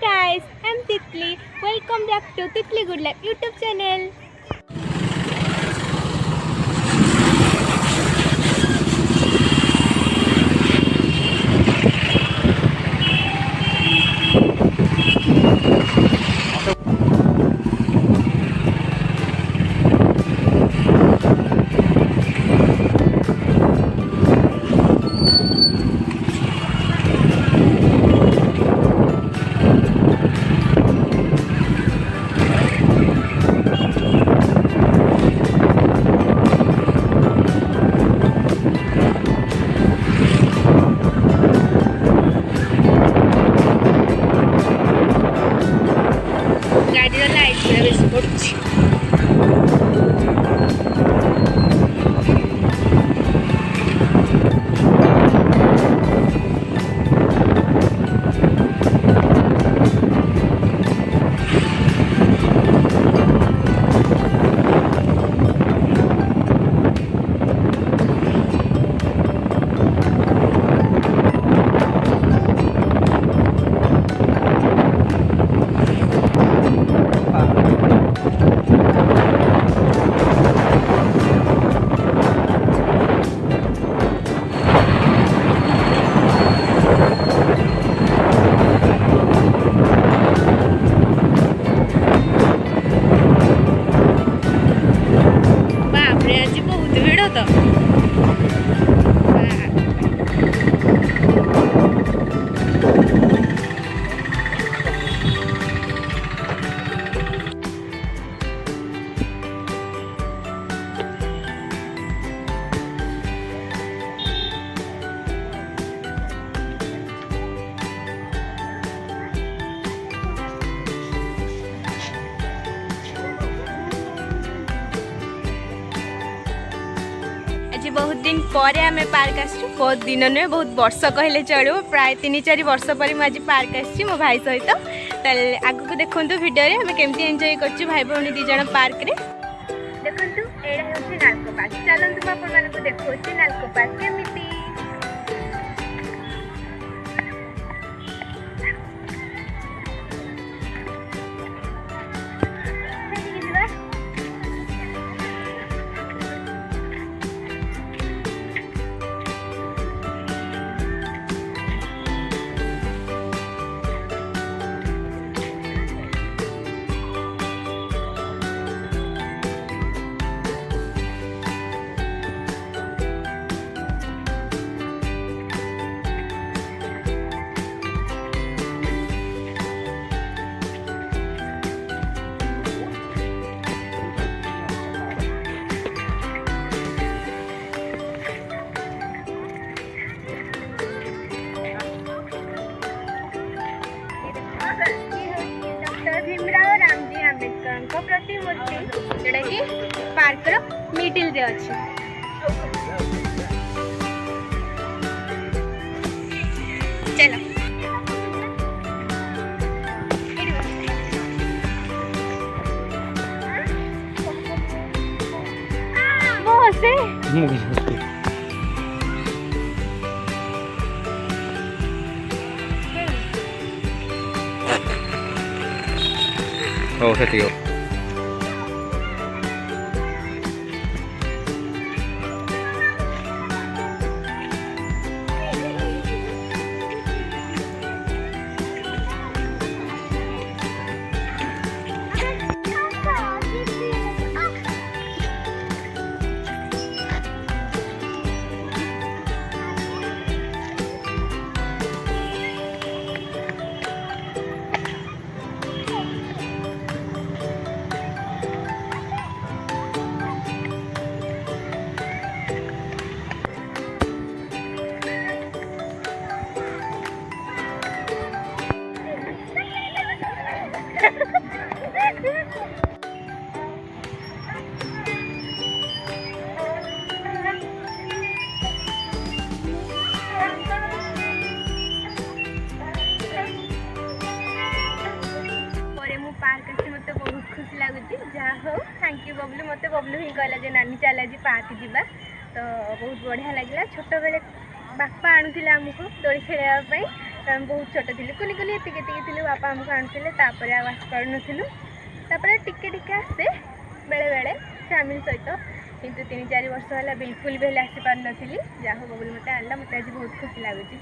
guys, I'm Titli. Welcome back to Titli Good Life YouTube channel. गाड़ी light पूरा base पड़ुछि बहुत दिन पर आम पार्क आसु बहुत दिन नुहे बहुत वर्ष कहले चलो प्राय 3-4 वर्ष पर मुझे पार्क आसी मो भाई सहित आग को देखु भिडियो आम केमती एंजॉय कर भाई भौणी 2 जन पार्क रे देखु एड़ा हूँ नालको पार्क चलतु मुझे देखा नालको पार्क केमी ambedkar प्रतिमूर्ति जोड़ा कि पार्क मिडिल रे अच्छी चलो Oh, setio. जहाँ हो थैंक यू बबलू मत बबलू ही कहला जे नानी चला जी पार्क जावा तो बहुत बढ़िया लगे छोट बेले बापा आणुला आमको दोली खेलवाई କାରଣ ବହୁତ ଛୋଟ ଥିଲୁ କୁନି କୁନି ଏତିକି ଥିଲୁ ବାପା ଆମକୁ ଆଣୁଥିଲେ ତାପରେ ଆଉ ଆସିପାରୁନଥିଲୁ ତାପରେ ଟିକେ ଟିକେ ଆସେ ବେଳେବେଳେ ଫ୍ୟାମିଲି ସହିତ କିନ୍ତୁ 3-4 ବର୍ଷ ହେଲା ବିଲକୁଲ ବି ହେଲେ ଆସିପାରୁନଥିଲି ଯାହା ହଉ ବବୁଲ ମୋତେ ଆଣିଲା ମୋତେ ଆଜି ବହୁତ ଖୁସି ଲାଗୁଛି।